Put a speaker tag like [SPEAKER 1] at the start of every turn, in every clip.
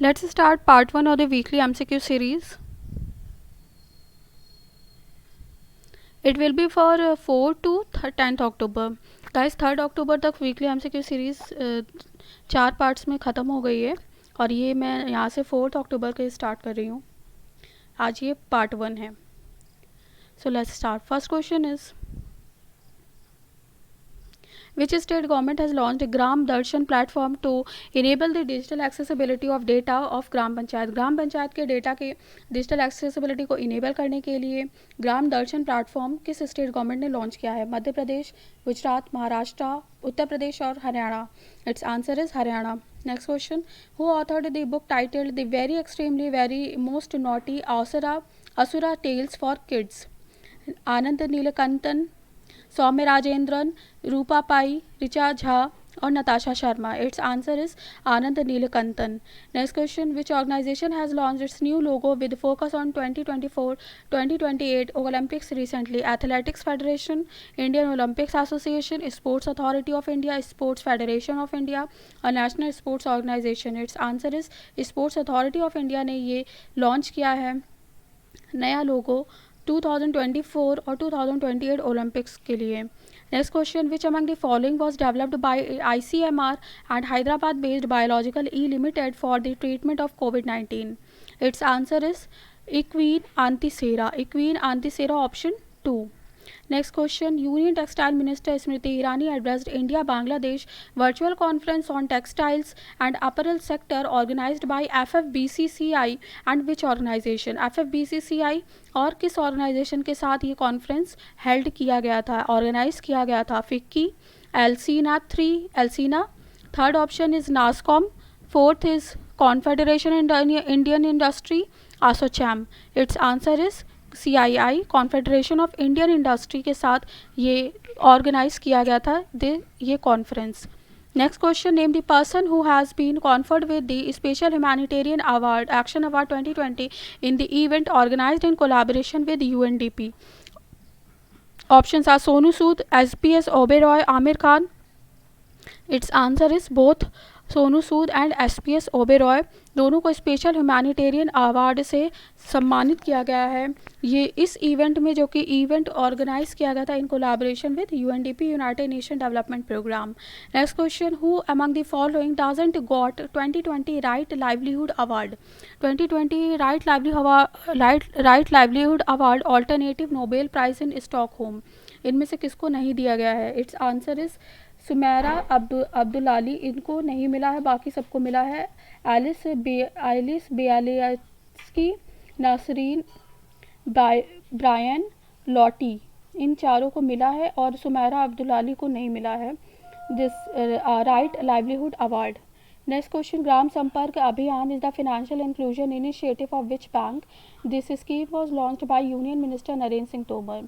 [SPEAKER 1] Let's start part 1 of the weekly MCQ series. It will be for 4 to 10th October. Guys, 3rd October तक weekly MCQ series 4 parts में ख़त्म हो गई है और ये मैं यहाँ से 4th October के स्टार्ट कर रही हूँ. आज ये पार्ट 1 है. So let's start. First question is, which state government has launched a Gram Darshan platform to enable the digital accessibility of data of ग्राम पंचायत. ग्राम पंचायत के डेटा के डिजिटल एक्सेसिबिलिटी को इनेबल करने के लिए ग्राम दर्शन प्लेटफॉर्म किस स्टेट गवर्नमेंट ने launch किया है? मध्य प्रदेश, गुजरात, महाराष्ट्र, उत्तर प्रदेश और Haryana. It's answer is Haryana. Next question, who authored the book titled the very extremely very most naughty asura tales for kids? Anand Neelakantan, Saumya Rajendran, Rupa Pai, Richa Jha और Natasha Sharma. It's answer is Anand Neelakantan. Next question, which organisation has launch its new logo with focus on 2024-2028 Olympics recently? Athletics federation, Indian Olympics association, sports authority of India, sports federation of India और national sports organisation. It's answer is sports authority of India ने ये launch किया है नया लोगो 2024 और 2028 Olympics के लिए. Next question, which among the following was developed by ICMR and Hyderabad based biological E limited for the treatment of कोविड-19? It's answer is equine antisera option 2. Next question, Union Textile Minister Smriti Irani addressed India Bangladesh virtual conference on textiles and apparel sector organized by FFBCCI and which organization? FFBCCI और किस organisation के साथ ये conference held किया गया था, organise किया गया था? FICCI, ELCINA. Third option is NASSCOM. Fourth is confederation Indian industry, ASSOCHAM. It's answer is CII, confederation of Indian industry के साथ ये ऑर्गेनाइज किया गया था ये conference. Next question, name the person who has been conferred with the special humanitarian award action award 2020 in the event organised in collaboration with UNDP. Options are Sonu Sood, SPS Oberoi, Aamir Khan. It's answer is both Sonu Sood and SPS Oberoi. दोनों को special humanitarian award से सम्मानित किया गया है ये इस event में, जो कि इवेंट ऑर्गेनाइज किया गया था in collaboration with UNDP, united nation development programme. Next question, who among the following doesn't got 2020 right livelihood award? 2020 right livelihood award alternative Nobel prize in Stockholm. इनमें से किसको नहीं दिया गया है? It's answer is Sumaira Abdulali. इनको नहीं मिला है, बाकी सबको मिला है. Ales Bialiatski, Nasrin, Bryan Lottie, इन चारों को मिला है और सुमेरा अब्दुलाली को नहीं मिला है this right livelihood award. Next question, Gram Sampark Abhiyan is the financial inclusion initiative of which bank? This scheme was launched by union minister Narendra Singh Tomar.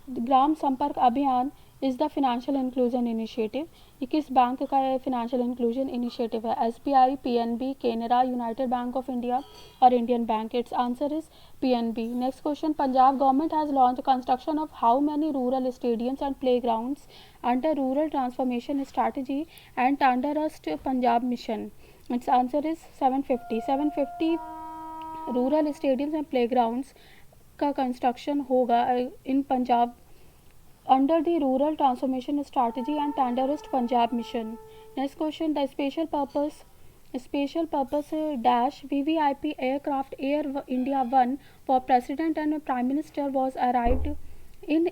[SPEAKER 1] Gram Sampark Abhiyan is the financial inclusion initiative. ये किस बैंक का फिनेंशियल इंक्लूजन इनिशिएटिव है? SBI, PNB, Canara, united bank of India और Indian bank. It's answer is PNB. Next question, Punjab government has launch construction of how many rural stadiums and play grounds under rural transformation strategy and Tandurust Punjab mission? It's answer is 750 rural stadiums and play grounds का construction होगा in Punjab under the rural transformation strategy and Tandurust Punjab mission. Next question, the special purpose dash VVIP aircraft Air India 1 for President and Prime Minister was arrived in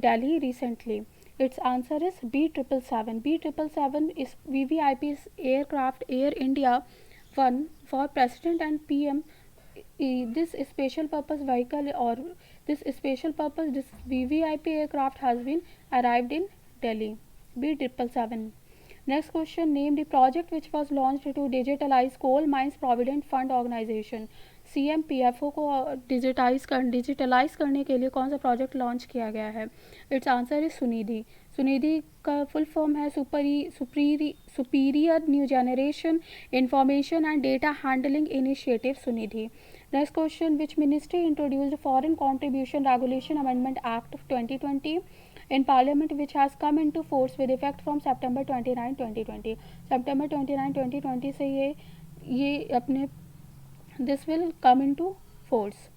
[SPEAKER 1] Delhi recently. Its answer is B777. B777 is VVIP's aircraft Air India 1 for President and PM. This special purpose vehicle or this VVIP aircraft has been arrived in Delhi. B777. Next question, name the project which was launched to digitalize coal mines provident fund organization. CMPFO को digitalise करने के लिए कौन सा project launch किया गया है? It's answer is Sunidhi. Sunidhi का फुल फॉर्म है superior new generation information and data handling initiative, Sunidhi. Next question, which ministry introduced Foreign Contribution Regulation Amendment Act of 2020 in Parliament, which has come into force with effect from September 29, 2020? September 29, 2020 से ये ये अपने this will come into force.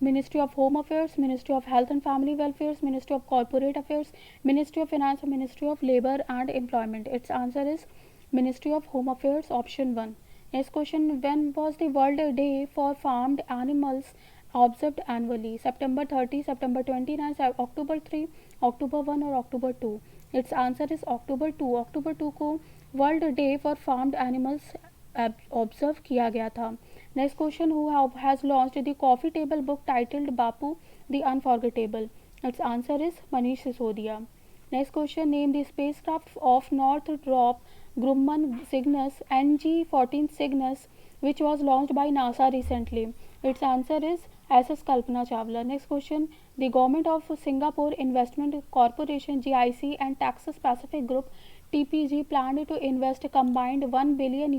[SPEAKER 1] Ministry of Home Affairs, Ministry of Health and Family Welfare, Ministry of Corporate Affairs, Ministry of Finance, or Ministry of Labor and Employment. Its answer is Ministry of Home Affairs, option 1. Next question, when was the World Day for Farmed Animals observed annually? September 30, September 29, October 3, October 1 or October 2? Its answer is October 2. October 2 को world day for farmed animals observe किया गया था. Next question, who has launched the coffee table book titled Bapu the unforgettable? It's answer is Manish Sisodia. Next question, name the spacecraft of Northrop Grumman Cygnus NG-14 Cygnus which was launched by NASA recently. Its answer is SS Kalpana Chawla. Next question, the government of Singapore Investment Corporation GIC and Texas Pacific Group TPG planned to invest a combined $1 billion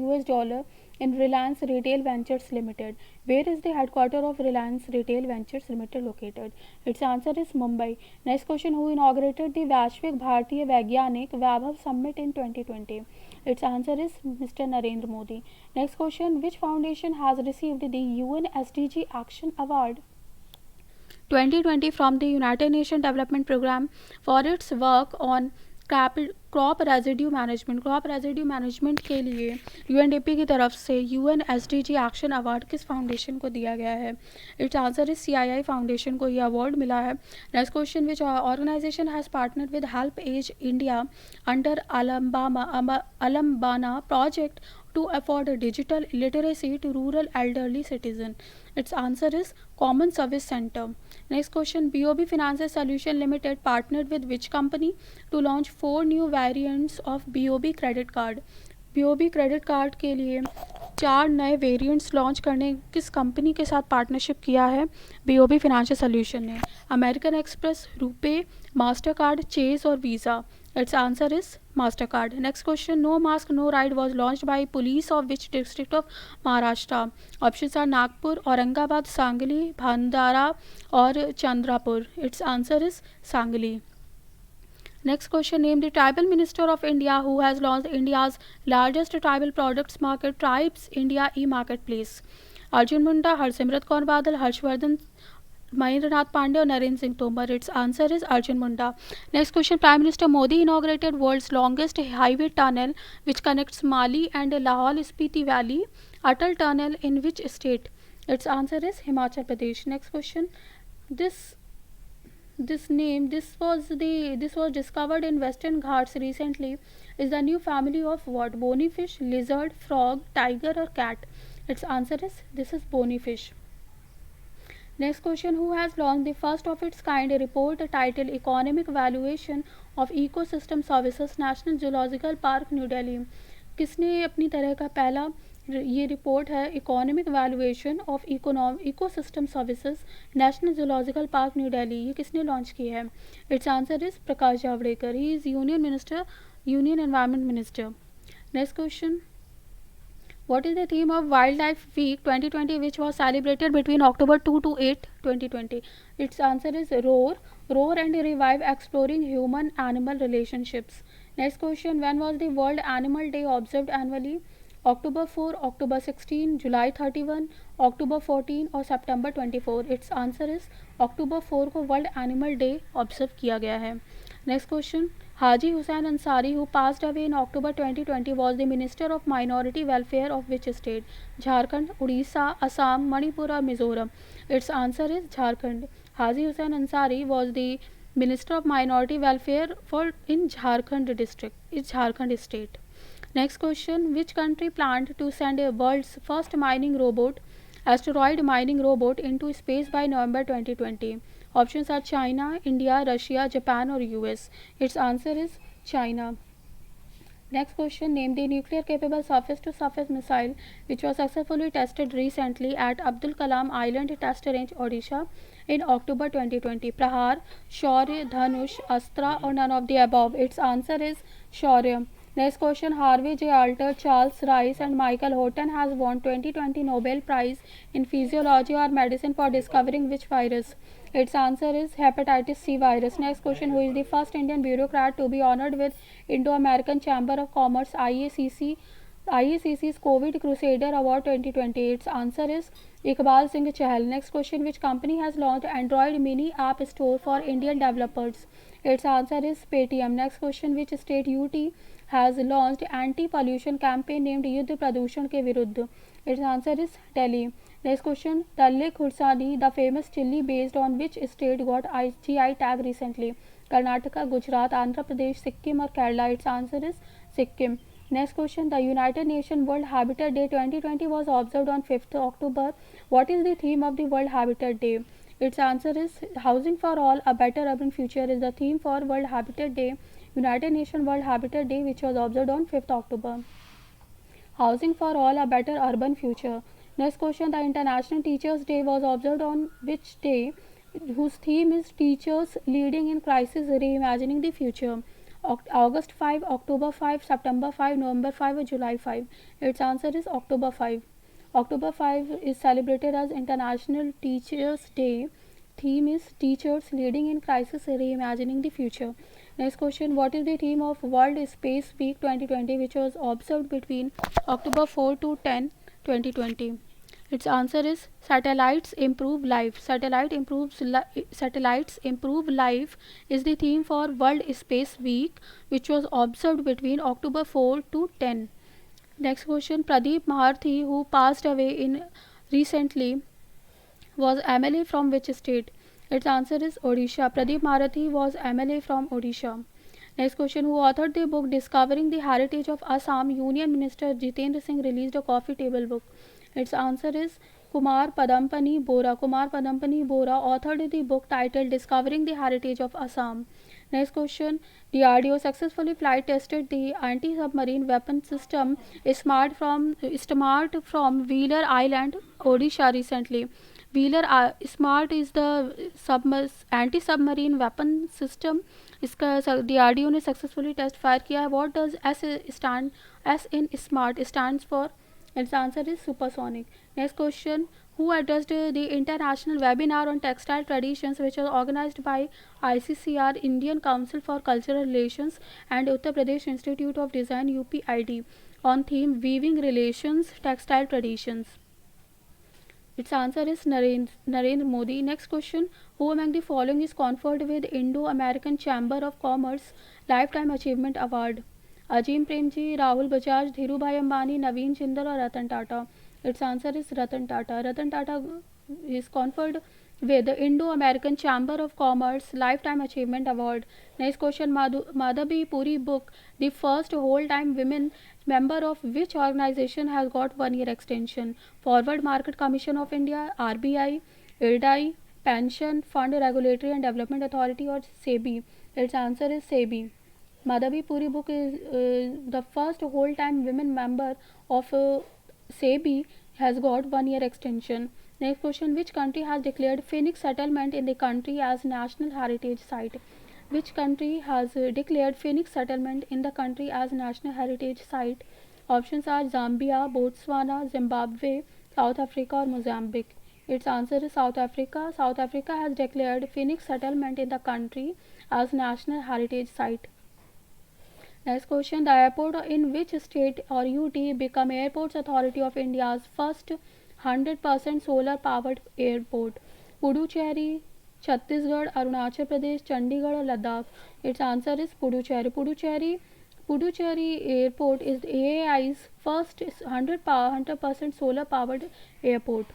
[SPEAKER 1] in Reliance Retail Ventures Limited. Where is the headquarters of Reliance Retail Ventures Limited located? Its answer is Mumbai. Next question, who inaugurated the Vaishvik Bharatiya Vaigyanik Vaibhav Summit in 2020? Its answer is Mr. Narendra Modi. Next question, which foundation has received the UN SDG Action Award 2020 from the United Nations Development Programme for its work on crop residue management के लिए UNDP की तरफ से UN SDG action award किस foundation को दिया गया है? It's answer is CII foundation को ये अवार्ड मिला है. Next question, which organisation has partnered with help age India under Alambana project to afford digital literacy to rural elderly citizen? Its answer is Common Service Center. Next question, BOB Financial Solution Limited partnered with which company to launch 4 new variants of BOB credit card? BOB credit card के लिए 4 नए variants launch करने किस company के साथ partnership किया है BOB financial solution ने? American express, RuPay, master card, Chase और Visa. It's answer is master card. Next question, no mask no ride was launch by police of which district of Maharashtra? Option are Nagpur, Aurangabad, Sangli, Bhandara और Chandrapur. It's answer is Sangli. Next question, name the tribal minister of India who has launched India's largest tribal products market, Tribes India e-marketplace. Arjun Munda, Harsimrat Kaur Badal, Harshvardhan, Mahendra Nath Pandey और Narendra Singh Tomar. Its answer is Arjun Munda. Next question, Prime Minister Modi inaugurated world's longest highway tunnel which connects Mali and Lahaul Spiti Valley. Atal Tunnel in which state? Its answer is Himachal Pradesh. Next question, this was discovered in Western Ghats recently, is the new family of what? Bony fish, lizard, frog, tiger or cat? Its answer is this is bony fish. Next question, who has launched the first of its kind report titled Economic Valuation of Ecosystem Services, National Zoological Park, New Delhi? किसने अपनी तरह का पहला ये report है economic valuation of ecosystem services, national zoological park, new Delhi? ये किसने launch की है? It's answer is Prakash Javadekar. He is union environment minister. Next question, what is the theme of Wildlife Week 2020 which was celebrated between October 2 to 8, 2020? Its answer is roar and revive exploring human animal relationships. Next question, when was the World Animal Day observed annually? October 4, October 16, July 31, October 14 और September 24. Its answer is October 4 को world animal day observe किया गया है. Next question, Haji Hussain Ansari, who passed away in October 2020, was the Minister of Minority Welfare of which state? Jharkhand, Odisha, Assam, Manipur or Mizoram? Its answer is Jharkhand. Haji Hussain Ansari was the Minister of Minority Welfare in Jharkhand district. It's Jharkhand state. Next question, which country planned to send a world's first asteroid mining robot into space by November 2020? Options are China, India, Russia, Japan or US. Its answer is China. Next question, name the nuclear capable surface to surface missile which was successfully tested recently at Abdul Kalam Island Test Range, Odisha in October 2020. Prahar, Shaurya, Dhanush, Astra or none of the above? Its answer is Shaurya. Next question, Harvey J. Alter, Charles Rice and Michael Horton has won 2020 Nobel Prize in Physiology or Medicine for discovering which virus? Its answer is hepatitis C virus. Next question, who is the first Indian bureaucrat to be honored with Indo-American Chamber of Commerce IACC IECC's COVID Crusader Award 2020? Its answer is Iqbal Singh Chahal. Next question, which company has launched Android Mini App Store for Indian developers? Its answer is Paytm. Next question, which state UT has launched anti-pollution campaign named Yuddh Pradushan ke Viruddh? Its answer is Delhi. Next question, Dalli Khursani, the famous chilli based on which state got GI tag recently? Karnataka, Gujarat, Andhra Pradesh, Sikkim or Kerala? Its answer is Sikkim. Next question, the United Nations World Habitat Day 2020 was observed on 5th October. What is the theme of the World Habitat Day? Its answer is Housing for All, a Better Urban Future is the theme for World Habitat Day, United Nations World Habitat Day, which was observed on 5th October. Housing for All, a Better Urban Future. Next question, the International Teachers Day was observed on which day, whose theme is Teachers Leading in Crisis, Reimagining the Future? August 5, October 5, September 5, November 5 or July 5? Its answer is October 5. October 5 is celebrated as International Teachers Day. Theme is Teachers Leading in Crisis, Reimagining the Future. Next question, what is the theme of World Space Week 2020, which was observed between October 4 to 10, 2020? Its answer is Satellites Improve Life. Satellites Improve Life is the theme for World Space Week, which was observed between October 4 to 10. Next question, Pradeep Maharthi, who passed away in recently, was MLA from which state? Its answer is Odisha. Pradeep Maharthi was MLA from Odisha. Next question, who authored the book Discovering the Heritage of Assam? Union Minister Jitendra Singh released a coffee table book. Its answer is Kumar Padampani Bora. Kumar Padampani Bora authored the book titled Discovering the Heritage of Assam. Next question, DRDO successfully flight tested the anti-submarine weapon system Smart from Wheeler Island, Odisha recently. Wheeler Smart is the anti-submarine weapon system. इसका DRDO ने successfully test fire किया है. What does S in smart stands for? Its answer is supersonic. Next question, who addressed the international webinar on textile traditions, which was organized by ICCR, Indian Council for Cultural Relations, and Uttar Pradesh Institute of Design UPID, on theme Weaving Relations, Textile Traditions? Its answer is Narendra Modi. Next question, who among the following is conferred with Indo-American Chamber of Commerce Lifetime Achievement Award? Azim Premji, Rahul Bajaj, Dhirubhai Ambani, Naveen Jindal or Ratan Tata? Its answer is Ratan Tata. Ratan Tata is conferred with the Indo-American Chamber of Commerce Lifetime Achievement Award. Next question, Madhabi Puri book, the first whole-time women member of which organization, has got 1 year extension? Forward Market Commission of India, RBI, IRDAI, Pension Fund Regulatory and Development Authority or SEBI? Its answer is SEBI. Madhabi Puri book is the first whole-time women member of SEBI, has got 1 year extension. Next question, which country has declared Phoenix settlement in the country as national heritage site? Which country has declared Phoenix settlement in the country as national heritage site? Options are Zambia, Botswana, Zimbabwe, South Africa or Mozambique. Its answer is South Africa. South Africa has declared Phoenix settlement in the country as national heritage site. Next question, the airport in which state or UT become Airports Authority of India's first 100% solar powered airport? Puducherry, Chhattisgarh, Arunachal Pradesh, Chandigarh or Ladakh? Its answer is Puducherry. Puducherry Airport is AAI's first 100% solar powered airport.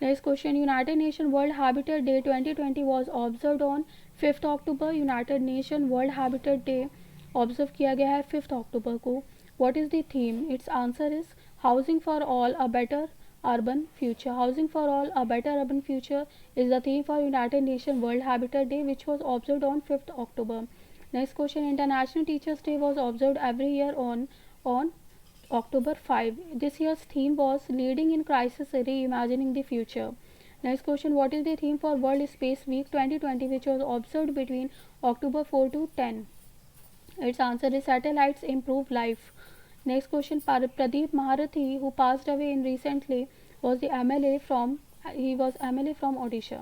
[SPEAKER 1] Next question, United Nations World Habitat Day 2020 was observed on 5th October. United Nations World Habitat Day observe किया गया है 5 अक्टूबर को. What is the theme? It's answer is housing for all a better urban future. Housing for all a better urban future is the theme for United nation world habitat day which was observed on 5th October. Next question, international teachers day was observed every year on October 5. This year's theme was Leading in Crisis, Reimagining the Future. Next question, what is the theme for World Space Week 2020, which was observed between October 4 to 10? Its answer is Satellites Improve Life. Next question, Pradeep Maharthi, who passed away in recently, was MLA from Odisha.